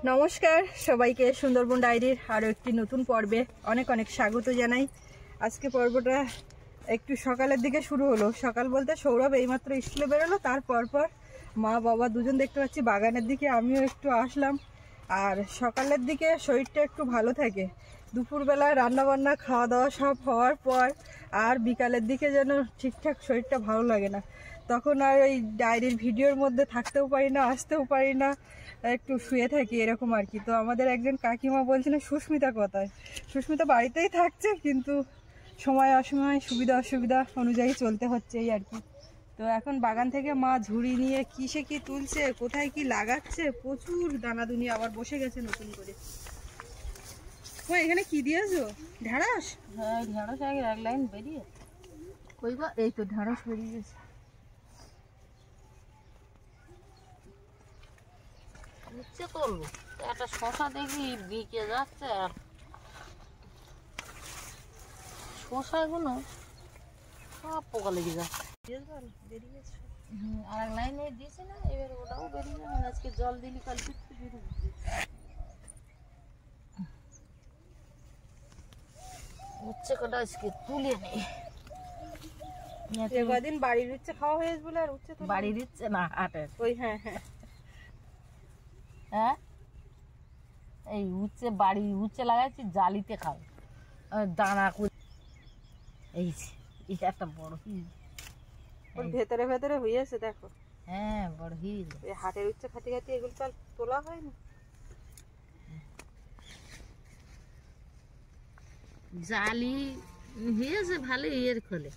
নমস্কার সবাইকে, সুন্দরবন ডায়েরির আরও একটি নতুন পর্বে অনেক অনেক স্বাগত জানাই। আজকে পর্বটা একটু সকালের দিকে শুরু হলো। সকাল বলতে সৌরভ এইমাত্র স্কুলে বেরোলো, তারপর মা বাবা দুজন দেখতে পাচ্ছি বাগানের দিকে, আমিও একটু আসলাম। আর সকালের দিকে শরীরটা একটু ভালো থাকে, দুপুরবেলায় রান্নাবান্না খাওয়া দাওয়া সব হওয়ার পর আর বিকালের দিকে যেন ঠিকঠাক শরীরটা ভালো লাগে না, তখন আর ওই ডায়েরির ভিডিওর মধ্যে থাকতেও পারি না, আসতেও পারি না, একটু শুয়ে থাকি এরকম আর কি। তো আমাদের একজন কাকিমা বলছিলেন সুস্মিতা কোথায়, সুস্মিতা বাড়িতেই থাকছে, কিন্তু সময় অসময় সুবিধা অসুবিধা অনুযায়ী চলতে হচ্ছে এই আর কি। তো এখন বাগান থেকে মা ঝুড়ি নিয়ে কিসে কি তুলছে, কোথায় কি লাগাচ্ছে, প্রচুর দানাদুনি আবার বসে গেছে নতুন করে। ও এখানে কি দিয়েছো, ঢেঁড়স? হ্যাঁ, ঢেঁড়স আগে এক লাইন বেরিয়ে কইবা, এই তো ঢেঁড়স বেরিয়ে গেছে। নিচে তুলবো, একটা শশা দেখি বিকে যাচ্ছে, আর শশাগুলো সব পোকা লেগে যাচ্ছে। বেরিয়ে গেছে। আর এক লাইনে দিয়েছে না, এবার ওটাও বেরিয়ে যাবে। আজকে জল দিলি কাল বেরিয়ে উচ্ছে কটা আজকে তুলে নেই। কদিন বাড়ির উচ্ছে খাওয়া হয়েছে বলে আর উচ্ছে তো বাড়ির উচ্ছে না, হাটের। ওই হ্যাঁ হ্যাঁ হ্যাঁ, এই উচ্ছে বাড়ি উচ্ছে লাগাইছি জালিতে খাও, দানা করে। এই এটা একটা বড় হিল, ওর ভেতরে ভেতরে হয়েছে দেখো। হ্যাঁ, বড় হিল। এই হাটের উচ্ছে খাতে খাতে এগুলো তো তোলা হয়নি। জালি হয়েছে ভালো, ইয়ের খোলে।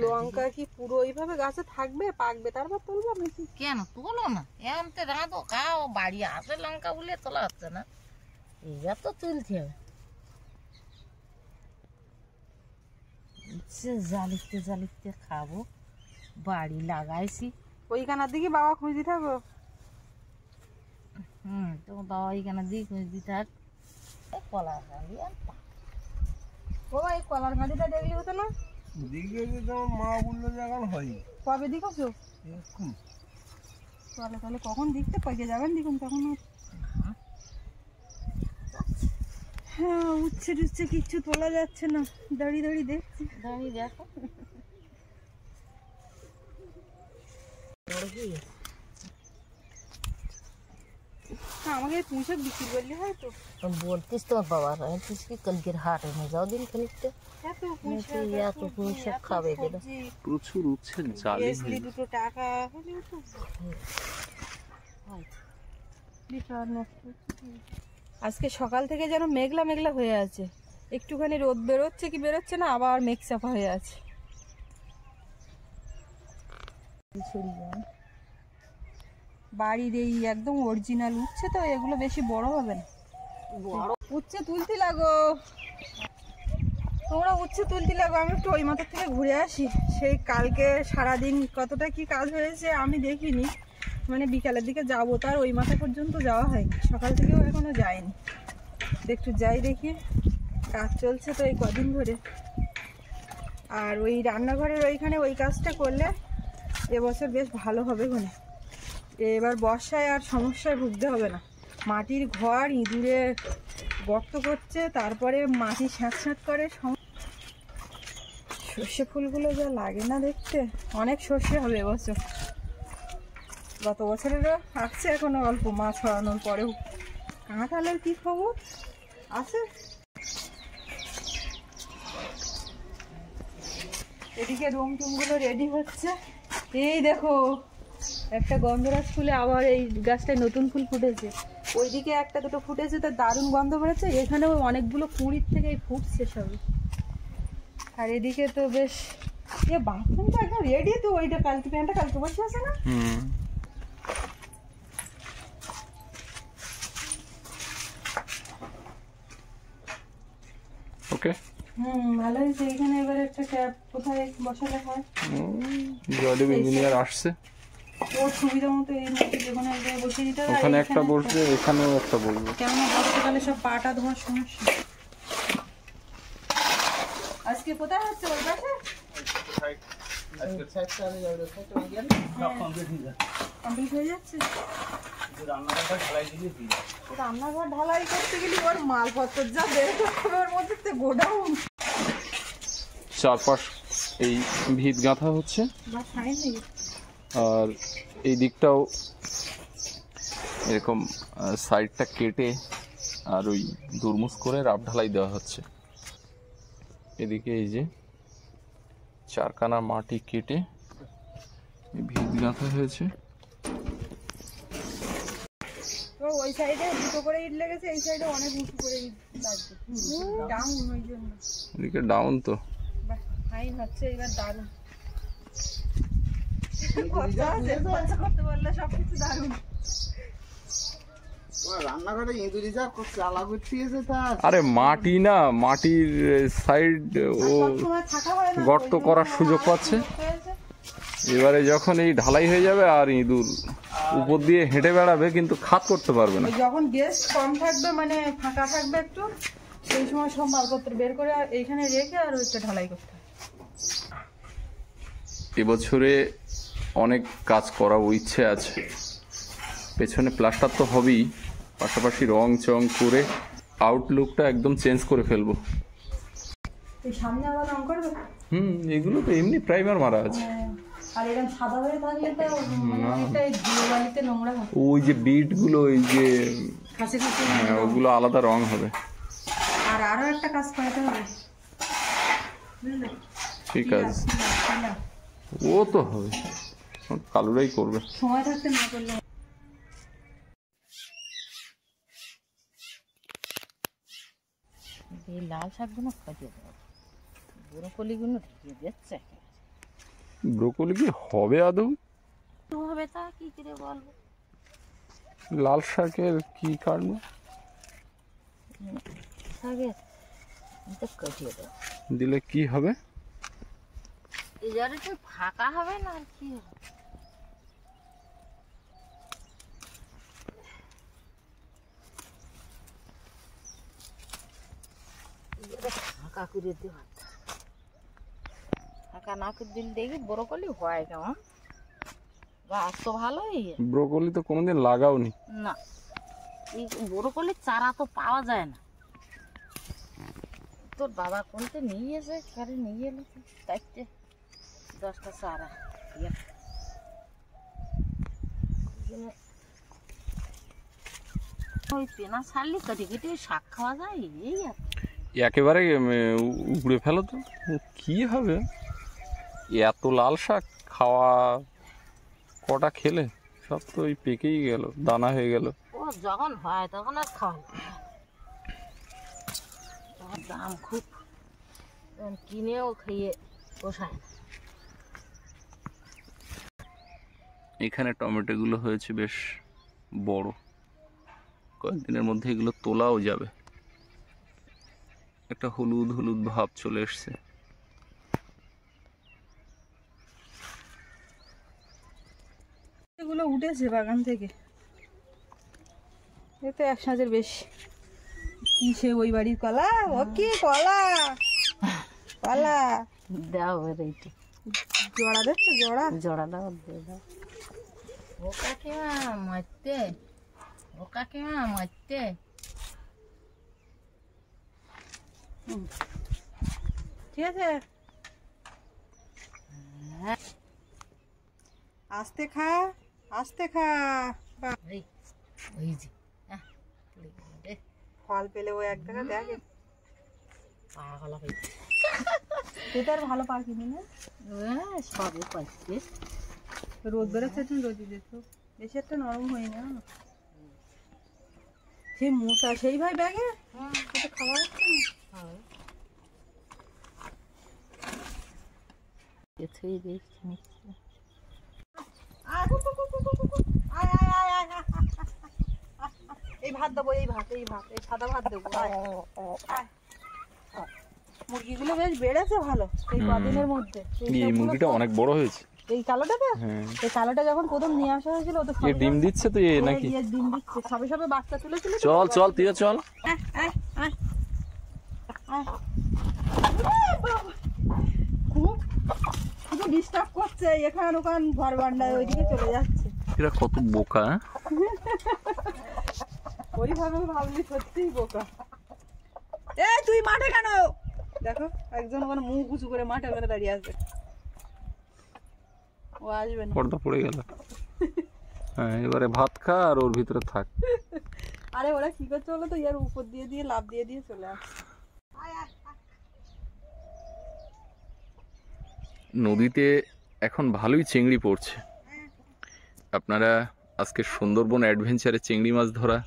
লঙ্কা কি পুরো এইভাবে গাছে থাকবে, পাকবে তারপর তুলবো নাকি? কেন তোলো না, এমন তো রাঁধো খাও, বাড়ি আসে লঙ্কা বলে তোলা হচ্ছে না, এইবার তো তুলতে হবে। জালিতে জালিতে খাবো, বাড়ি লাগাইছি। ওইখানের দিকে বাবা খুঁজি থাকো। তো বাবা এইখানে দিই খুঁজি থাক। কলার গাড়ি আর ও এই কলার ঘাটিটা দেখলি হতো না? দিকে তোমার মা বললো যে এখন হয়। কবে দিকছো? চলে তাহলে কখন দেখতে পাইকে যাবেন দেখুন তখন। হ্যাঁ, উচ্ছে টুচ্ছে কিচ্ছু তোলা যাচ্ছে না, দাঁড়িয়ে দাঁড়িয়ে দেখছি। দাঁড়িয়ে দেখো, আমাকে পুঁইশাক বিক্রি করলে হয় তো। বলতিস তোমার বাবার কি কালকের হাটে নিয়ে যাও দিন খানিকটা, এত পুঁইশাক খাবে প্রচুর উচ্ছে জালি বেশলি দুটো টাকা হলেও তো বিশাল নষ্ট। আজকে সকাল থেকে যেন মেঘলা মেঘলা হয়ে আছে, একটুখানি রোদ বেরোচ্ছে কি বেরোচ্ছে না, আবার মেঘ চাপা হয়ে আছে। বাড়ির এই একদম অরিজিনাল উচ্ছে তো, এগুলো বেশি বড় হবে না। উচ্ছে তুলতে লাগো, তোমরা উচ্ছে তুলতে লাগো, আমি একটু ওই মাথার থেকে ঘুরে আসি। সেই কালকে সারাদিন কতটা কি কাজ হয়েছে আমি দেখিনি, মানে বিকালের দিকে যাবো, তার ওই মাথা পর্যন্ত যাওয়া হয়নি, সকাল থেকেও এখনো যায়নি। একটু যাই দেখি, কাজ চলছে তো এই কদিন ধরে। আর ওই রান্নাঘরের ওইখানে ওই কাজটা করলে এবছর বেশ ভালো হবে। মানে এবার বর্ষায় আর সমস্যায় ভুগতে হবে না। মাটির ঘর ইঁদুরে গর্ত করছে, তারপরে মাটি স্যাঁত করে। সর্ষে ফুলগুলো যা লাগে না দেখতে, অনেক সর্ষে হবে এবছর। গত বছরেরও আসছে এখনো অল্প, মাছ ছড়ানোর পরেও। কাঁঠালের কি খবর আছে? এদিকে রুম টুমগুলো রেডি হচ্ছে। এই দেখো একটা গন্ধরাজ ফুলে আবার এই গাছটায় নতুন ফুল ফুটেছে, ওইদিকে একটা দুটো ফুটেছে, তো দারুণ গন্ধ বেরোচ্ছে। এখানেও অনেকগুলো কুঁড়ির থেকে ফুটছে সব। আর এদিকে তো বেশ বাথরুমটা একদম রেডি তো, ওইটা কালকে প্যান্টটা কালকে বসে আছে না। ওকে, ভালো হয়েছে। এখানে এবার একটা ক্যাব কোথায় বসালে হয়, জলের ইঞ্জিনিয়ার আসছে, ওর সুবিধা মতো এই মধ্যে যেখানে এক জায়গায় বসে দিতে হবে। ওখানে একটা বসবে, এখানেও একটা বসবে, কেননা বর্ষাকালে সব পাটা ধোয়ার সমস্যা। আজকে কোথায় হচ্ছে ওই পাশে? কমপ্লিট হয়ে যাচ্ছে। রান্নাঘর ঢালাই করতে গেলে ওর মালপত্র যা বের করতে হবে ওর মধ্যে তো গোডাউন। চারপাশ এই ভিত গাঁথা হচ্ছে, আর এই দিকটাও এরকম সাইডটা কেটে আর ওই দুরমুস করে রাব ঢালাই দেওয়া হচ্ছে। এদিকে এই যে চারখানা মাটি কেটে ভিত গাঁথা হয়েছে। ওই সাইডে দুটো করে ইট লেগেছে, এই সাইডে অনেক উঁচু করে ইট লাগছে, ডাউন ওই জন্য। এদিকে ডাউন তো ফাইন হচ্ছে এবার, দারুণ করতে বললে সবকিছু দারুণ। আরে মাটি না, মাটির সাইড ও গর্ত করার সুযোগ পাচ্ছে। এবারে যখন এই ঢালাই হয়ে যাবে আর ইঁদুর উপর দিয়ে হেঁটে বেড়াবে, কিন্তু খাত করতে পারবে না। যখন গেস্ট কম থাকবে, মানে ফাঁকা থাকবে একটু, সেই সময় সব মালপত্র বের করে আর এইখানে রেখে আর ওইটা ঢালাই করতে হবে। এবছরে অনেক কাজ করার ইচ্ছে আছে। পেছনে প্লাস্টার তো হবেই, পাশাপাশি রং চং করে আউটলুকটা একদম চেঞ্জ করে ফেলবো। এই সামনে আবার রং করবে? এগুলো তো এমনি প্রাইমার মারা আছে। আর এরকম সাদা হয়ে থাকলে তো অনেকটা ধুলোবালিতে নোংরা হবে। ওই যে বিট গুলো, ওই যে খাসি খাসি, হ্যাঁ, ওগুলো আলাদা রং হবে। আর আরো একটা কাজ করাতে হবে, বুঝলে? ঠিক আছে, ও তো হবে, কালুরাই করবে। সময় থাকতে না করলে। এই লাল শাকগুলো খাইয়ে দেবো, ব্রোকলিগুলো ঢেকে দিচ্ছে। ব্রোকলি কি হবে আদৌ? হবে তা কি করে বলবো? লাল শাকের কি কাটবো? শাকের তো কাটিয়ে দেবো, দিলে কি হবে? এবার একটু ফাঁকা হবে না, আর কি হবে? ফাঁকা করে দেওয়া, ফাঁকা না করে দিলে দেখি ব্রোকলি হয় কেমন। গাছ তো ভালোই। ব্রোকলি তো কোনোদিন লাগাওনি। না, এই ব্রোকলির চারা তো পাওয়া যায় না। তোর বাবা কোনতে নিয়ে এসে ঘরে নিয়ে এলো 4-10টা চারা। ওই পেনা ছাড়লি কেটে কেটে শাক খাওয়া যায়, এই আর একেবারে উপড়ে ফেলো তো, কি হবে? এত লাল শাক খাওয়া, কটা খেলে সব তো ওই পেকেই গেল, দানা হয়ে গেল। ও যখন হয় তখন আর খাওয়া, দাম খুব, কিনেও খেয়ে পোষায় না। এখানে টমেটো গুলো হয়েছে বেশ বড়, কয়েকদিনের মধ্যে এগুলো তোলাও যাবে। একটা হলুদ হলুদ ভাব চলে এসছে। এগুলো উঠেছে বাগান থেকে, এতে এক সাঁজের বেশি। কি সে ওই বাড়ির কলা? ও কি কলা? কলা দাও এইটা জোড়া দেখছো? জোড়া জোড়া দাও, দিয়ে দাও। ও কাকিমা মরতে, ও কাকিমা মরতে। ঠিক আছে, আস্তে খা, আস্তে খা। ওই যে ফল পেলে ও এক টাকা দেখে, পাগল হয়ে এটা আর ভালো পা কিনে না, সবে পাচ্ছে। রোদ বেরোচ্ছে, তুমি রোদই দিত, বেশি একটা নরম হয় না। সেই মোটা সেই ভাই ব্যাগে খাওয়া হচ্ছে না। এই ভাত দেবো, এই ভাত, এই ভাত, এই সাদা ভাত দেবো। মুরগিগুলো বেশ বেড়েছে ভালো এই কদিনের মধ্যে। এই মুরগিটা অনেক বড় হয়েছে। এই কালোটাতে, এই কালোটা যখন প্রথম নিয়ে আসা হয়েছিল, ও তো ডিম দিচ্ছে তো, নাকি ডিম দিচ্ছে, সবে সবে বাচ্চা তুলেছিল। চল চল তুই চল। ডিস্টার্ব করছে, এখান ওখান ঘর বান্ডায় ওইদিকে চলে যাচ্ছে। এরা কত বোকা। ওইভাবে ভাবলি সত্যিই বোকা। এই তুই মাঠে কেন? দেখো একজন ওখানে মুখ উঁচু করে মাঠে ওখানে দাঁড়িয়ে আছে, ও আসবে না। পর্দা পড়ে গেল। হ্যাঁ, এবারে ভাত খা আর ওর ভিতরে থাক। আরে ওরা কি করছে বলো তো, ইয়ার উপর দিয়ে দিয়ে লাফ দিয়ে দিয়ে চলে আসছে। নদীতে এখন ভালোই চিংড়ি পড়ছে। আপনারা আজকে সুন্দরবন অ্যাডভেঞ্চারে চিংড়ি মাছ ধরা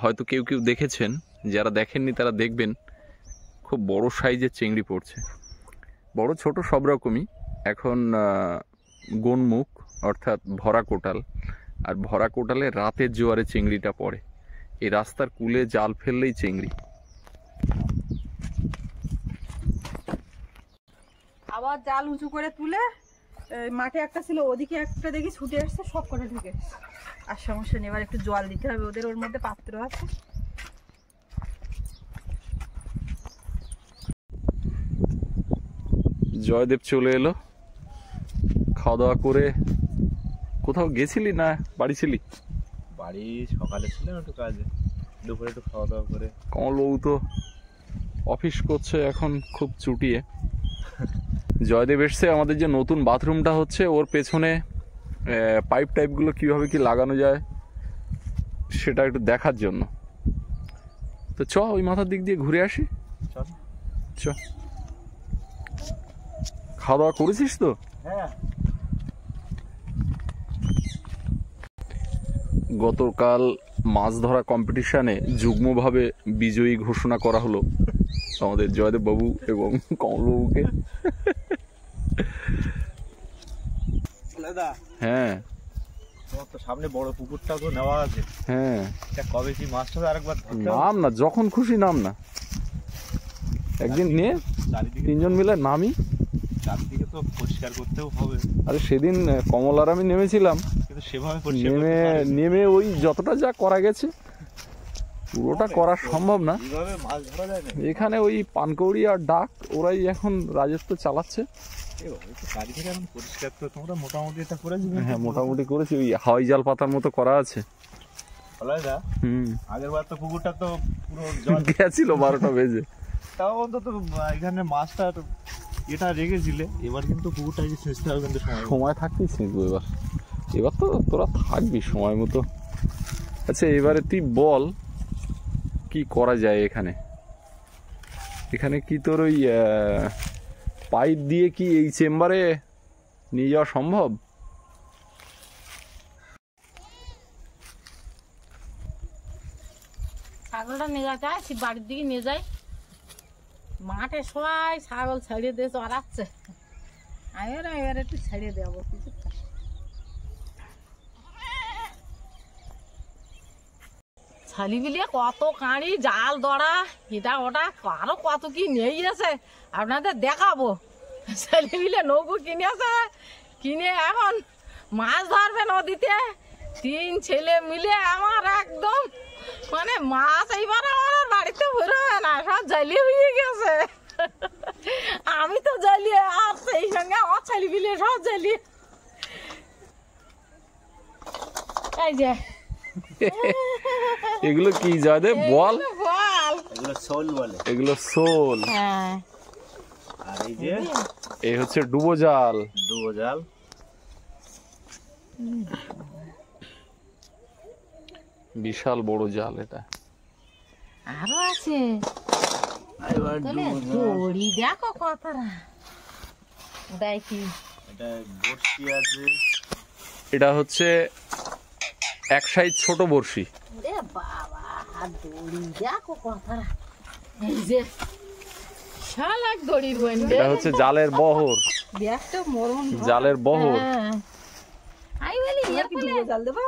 হয়তো কেউ কেউ দেখেছেন, যারা দেখেননি তারা দেখবেন। খুব বড় সাইজের চিংড়ি পড়ছে, বড় ছোট সব রকমই। এখন গোনমুখ অর্থাৎ ভরা কোটাল, আর ভরা কোটালে রাতের জোয়ারে চিংড়িটা পড়ে। এই রাস্তার কূলে জাল ফেললেই চিংড়ি। আবার জাল উঁচু করে তুলে মাঠে একটা ছিল, ওদিকে একটা দেখি ছুটে আসছে, সব করে ঢুকে এসছে। আর সমস্যা নেই, এবার একটু জল দিতে হবে ওদের, ওর মধ্যে পাত্র আছে। জয়দেব চলে এলো, খাওয়া দাওয়া করে। কোথাও গেছিলি না বাড়ি ছিলি? বাড়ি সকালে ছিলাম একটু কাজে, দুপুরে একটু খাওয়া দাওয়া করে। কমলবাবু তো অফিস করছে এখন খুব চুটিয়ে। জয়দেব এসছে আমাদের যে নতুন বাথরুমটা হচ্ছে, ওর পেছনে পাইপ টাইপগুলো কীভাবে কি লাগানো যায় সেটা একটু দেখার জন্য। তো চ ওই মাথার দিক দিয়ে ঘুরে আসি। চল। চ। খাওয়া দাওয়া করেছিস তো? হ্যাঁ। গতকাল মাছ ধরা কম্পিটিশনে যুগ্মভাবে বিজয়ী ঘোষণা করা হলো আমাদের জয়দেব বাবু এবং কমলবাবুকে। দাদা, হ্যাঁ তোমার তো সামনে বড় পুকুরটা তো নেওয়া আছে। হ্যাঁ, এটা কবে কি মাছটা আরেকবার ধরতে হবে? নাম না, যখন খুশি নাম না, একদিন নিয়ে চারিদিকে তিনজন মিলে নামি। চারিদিকে তো পরিষ্কার করতেও হবে। আরে সেদিন কমল আর আমি নেমেছিলাম, কিন্তু সেভাবে পরিষ্কার নেমে করতে পারিনি। নেমে ওই যতটা যা করা গেছে পুরোটা করা সম্ভব না। এইভাবে মাছ ধরা যায় না। এখানে ওই পানকৌড়ি আর ডাক ওরাই এখন রাজত্ব চালাচ্ছে। এইভাবে তো চারিদিকে এখন পরিষ্কার তো তোমরা মোটামুটি এটা করেছো। হ্যাঁ, মোটামুটি করেছি, ওই হাওয়াই জাল পাতার মতো করা আছে। ভালো না? আগের বার তো পুকুরটা তো পুরো জল গেছিল 12টা বেজে। তাও অন্তত এখানে মাছটা এটা রেখেছিলে। এবার কিন্তু পুকুরটা ছেঁচতে হবে কিন্তু সময় থাকতেই ছিঁচবো এবার। এবার তো তোরা থাকবি সময় মতো। আচ্ছা, এবারে তুই বল কি করা যায় এখানে? এখানে কি তোর ওই পাইপ দিয়ে কি এই চেম্বারে নিয়ে যাওয়া সম্ভব? ছাগলটা নিয়ে যাচ্ছে, আসি বাড়ির দিকে নিয়ে যাই। মাঠে সবাই ছাগল ছাড়িয়ে দিয়ে চড়াচ্ছে, এবার একটু ছাড়িয়ে দেবো কিছু। ছালি বিলিয়ে কত কাঁড়ি জাল দড়া এটা ওটা আরো কত কি নিয়ে গেছে আপনাদের দেখাবো। ছালি বিলে নৌকো কিনেছে, কিনে এখন মাছ ধরবে নদীতে। 3 ছেলে মিলে আমার একদম মানে মাছ এইবার আমার বাড়িতে বেরোবে না, সব জ্বালিয়ে হয়ে গেছে। আমি তো জ্বালিয়ে, আর সেই সঙ্গে আমার ছালি বিলে সব জ্বালিয়ে। এই যে এগুলো কি জয়দেব বল? বল। এগুলো শোল বলে। এগুলো শোল। হ্যাঁ, আর এই যে এই হচ্ছে ডুবো জাল। ডুবো জাল। বিশাল বড় জাল এটা। আরো আছে। দড়ি দেখো কতটা দেখি। এটা বড়শি আছে। এটা হচ্ছে এক সাইজ ছোট বড়শি। রে বাবা, দড়ি দেখো কতটা। এই যে শালাক দড়ির বন্ধে। এটা হচ্ছে জালের বহর। দেখতো মরণ জালের বহর। আই বলি এর কি ডুবো জাল দেবো?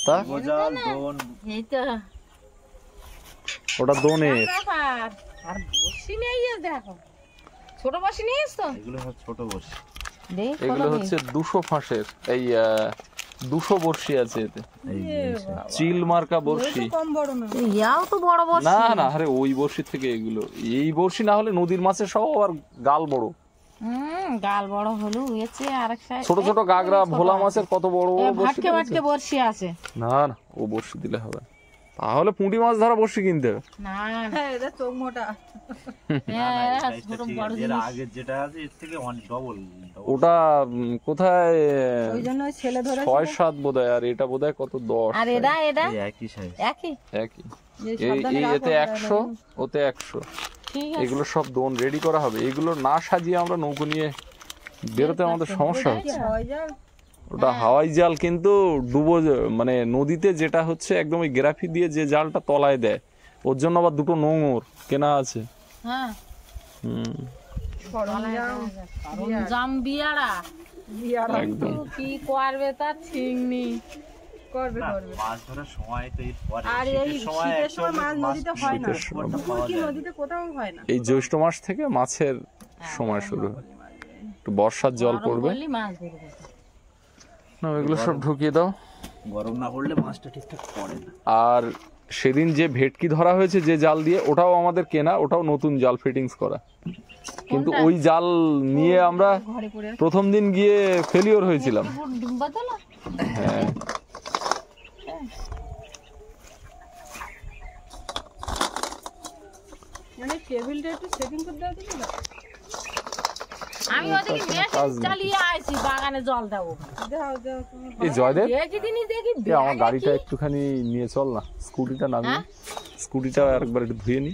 তা ডুবো জাল, দোন। এই তো ওটা দোনের। ব্যাপার। আর বসি নেই, দেখো ছোট বসি নিয়েছ তো? এগুলো হচ্ছে ছোট বড়শি। এগুলো হচ্ছে 200 ফাঁসের, এই 200 বড়শি আছে এতে। চিল মার্কা বড়শি। কম বড় না, ইয়াও তো বড় বড়শি। না না, আরে ওই বড়শি থেকে এগুলো। এই বড়শি না হলে নদীর মাছের সব আবার গাল বড়। গাল বড় হলো হয়েছে আর একটা ছোট ছোট গাগরা ভোলা মাছের কত বড় বড় বড়শি ভাটকে ভাটকে বর্ষি আছে। না না, ও বড়শি দিলে হবে না। তাহলে পুঁটি মাছ ধরা বড়শি কিনতে হবে। না হ্যাঁ, এটা চোখ মোটা। ছোট বড় এর আগে যেটা আছে এর থেকে অনেক ডবল। ওটা কোথায় ওই জন্য ওই ছেলে ধরে 6-7 বোধহয়, আর এটা বোধহয় কত 10। আর এটা একই সাইজ। একই একই। এই এতে 100, ওতে 100। ঠিক আছে। এগুলো সব দোন রেডি করা হবে। এগুলো না সাজিয়ে আমরা নৌকো নিয়ে বেরোতে আমাদের সমস্যা হচ্ছে। ওটা হাওয়াই জাল, কিন্তু মানে নদীতে যেটা হচ্ছে একদম ওই গ্রাফি দিয়ে যে জালটা তলায় দেয়, ওর জন্য আবার দুটো নোঙর কেনা আছে। হ্যাঁ সরঞ্জাম বিয়ারা একদম কি করবে তার ঠিক নেই। করবে মাছ ধরার সময় তো এর পরে আর এই শীতের সময় মাছ নদীতে হয় না, শীতের কি নদীতে কোথাও হয় না। এই জ্যৈষ্ঠ মাস থেকে মাছের সময় শুরু হয়। একটু বর্ষার জল পড়বে মাছ ধরবে। না, এগুলো সব ঢুকিয়ে দাও। গরম না পড়লে মাছটা ঠিকঠাক পড়ে না। আর সেদিন যে ভেটকি ধরা হয়েছে যে জাল দিয়ে, ওটাও আমাদের কেনা, ওটাও নতুন জাল ফিটিংস করা। কিন্তু ওই জাল নিয়ে আমরা প্রথম দিন গিয়ে ফেলিওর হয়েছিলাম। হ্যাঁ, মানে টেবিলটা একটু সেটিং করে দাও দিদি। আমি ওদিকে মেশিন চালিয়ে আইছি বাগানে জল দেবো। দাও দাও তুমি। এই জয়দেব, দেখি দিনই দেখি এই আমার গাড়িটা একটুখানি নিয়ে চল না, স্কুটিটা নামিয়ে। স্কুটিটা আরেকবার একটু ধুয়ে নি।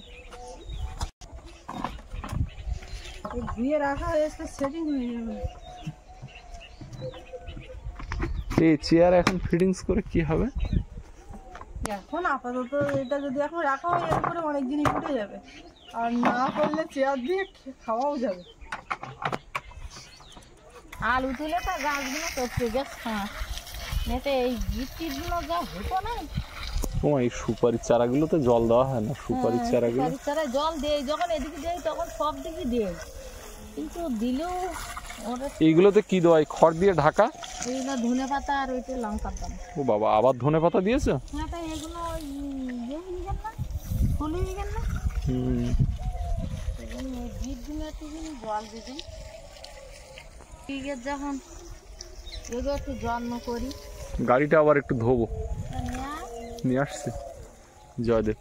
ধুয়ে রাখা হয়েছে, সেটিং হয়ে যাবে। এই চেয়ার এখন ফিটিংস করে কি হবে? এখন আপাতত এটা যদি এখন রাখা হয় এর উপরে অনেক জিনিস উঠে যাবে, আর না করলে চেয়ার দিয়ে খাওয়াও যাবে। আলু তুলে তো গাছগুলো করতে গেছে, নেতে এই গিটগুলো যা হতো না। তোমার এই সুপারির চারাগুলোতে জল দেওয়া হয় না? সুপারির চারাগুলো চারায় জল দেই, যখন এদিকে দেই তখন সব দিকে দেই, কিন্তু দিলেও ওটা এইগুলোতে কি দেওয়া? খড় দিয়ে ঢাকা? এইগুলো ধনে পাতা আর ওইটা লঙ্কার দাম। ও বাবা, আবার ধনে পাতা দিয়েছো? হ্যাঁ, তাই এগুলো ইয়ে হয়ে গেল না, ফুল হয়ে গেল না। গিটগুলো একটু জল দিবেন, যখন এগুলো একটু যত্ন করি। গাড়িটা আবার একটু ধোবো, নিয়ে আসছে জয়দেব।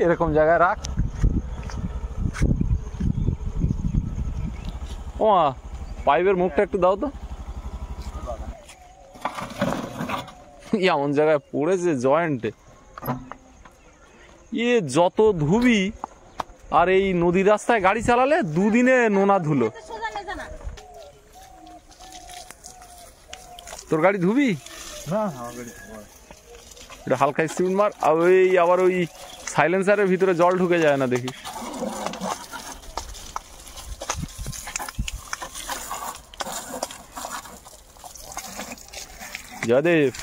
এরকম জায়গায় রাখ। ও পাইপের মুখটা একটু দাও তো। এমন জায়গায় পড়েছে জয়েন্টে, ইয়ে যত ধুবি। আর এই নদীর রাস্তায় গাড়ি চালালে দুদিনে নোনা ধুলো। তোর গাড়ি ধুবি না, এটা হালকা স্পিড মার। আর ওই আবার ওই সাইলেন্সারের ভিতরে জল ঢুকে যায় না দেখিস। জয়দেব,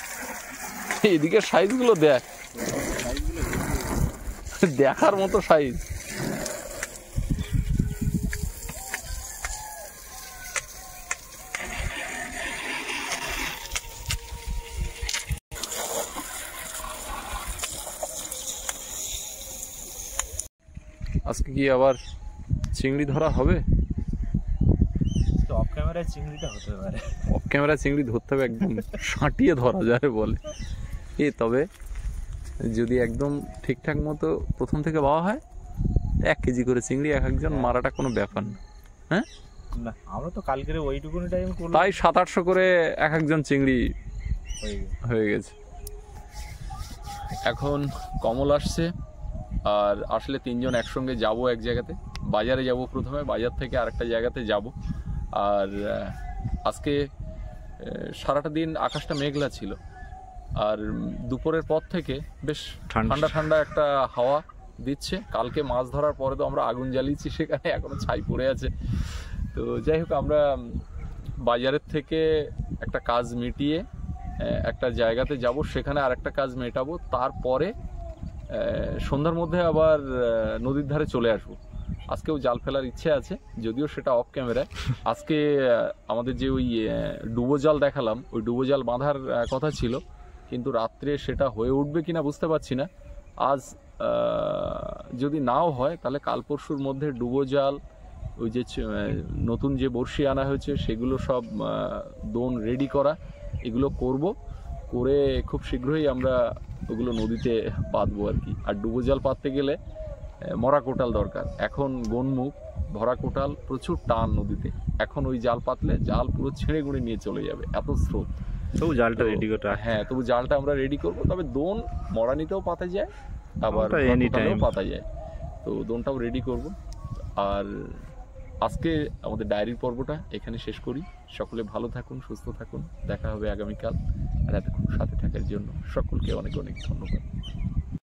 এদিকে সাইজ গুলো দেখ, দেখার মতো সাইজ। আজকে কি আবার চিংড়ি ধরা হবে? অফ ক্যামেরায় চিংড়িটা হতে পারে। অফ ক্যামেরা চিংড়ি ধরতে হবে, একদম সাঁটিয়ে ধরা যায় বলে। তবে যদি একদম ঠিকঠাক মতো প্রথম থেকে পাওয়া হয়, 1 কেজি করে চিংড়ি এক একজন মারাটা কোনো ব্যাপার না। হ্যাঁ না, আমরা তো কালকের ওইটুকুনি টাইম করলাম, তাই 700-800 করে এক একজন চিংড়ি হয়ে গেছে। এখন কমল আসছে, আর আসলে 3 জন একসঙ্গে যাব এক জায়গাতে। বাজারে যাব প্রথমে, বাজার থেকে আরেকটা জায়গাতে যাব। আর আজকে সারাটা দিন আকাশটা মেঘলা ছিল, আর দুপুরের পর থেকে বেশ ঠান্ডা ঠান্ডা একটা হাওয়া দিচ্ছে। কালকে মাছ ধরার পরে তো আমরা আগুন জ্বালিয়েছি, সেখানে এখনো ছাই পড়ে আছে। তো যাই হোক, আমরা বাজারের থেকে একটা কাজ মিটিয়ে একটা জায়গাতে যাব, সেখানে আরেকটা কাজ মেটাবো। তারপরে সন্ধ্যার মধ্যে আবার নদীর ধারে চলে আসবো। আজকেও জাল ফেলার ইচ্ছে আছে, যদিও সেটা অফ ক্যামেরায়। আজকে আমাদের যে ওই ডুবো জাল দেখালাম, ওই ডুবো জাল বাঁধার কথা ছিল, কিন্তু রাত্রে সেটা হয়ে উঠবে কিনা বুঝতে পারছি না। আজ যদি নাও হয় তাহলে কাল পরশুর মধ্যে ডুবো জাল, ওই যে নতুন যে বড়শি আনা হয়েছে সেগুলো সব দোন রেডি করা, এগুলো করব, করে খুব শীঘ্রই আমরা ওগুলো নদীতে পাতবো আর কি। আর ডুবো জাল পাততে গেলে মরা কোটাল দরকার। এখন গনমুখ ভরা কোটাল প্রচুর টান নদীতে, এখন ওই জাল পাতলে জাল পুরো ছিঁড়ে গুঁড়ে নিয়ে চলে যাবে, এত স্রোত। তবু জালটা রেডি করতে, হ্যাঁ তবু জালটা আমরা রেডি করব। তবে দোন মরানিতেও পাতা যায়, আবার কোটালেও পাতা যায়, তো দোনটাও রেডি করব। আর আজকে আমাদের ডায়েরির পর্বটা এখানে শেষ করি। সকলে ভালো থাকুন, সুস্থ থাকুন, দেখা হবে আগামীকাল। আর এতক্ষণ সাথে থাকার জন্য সকলকে অনেক অনেক ধন্যবাদ।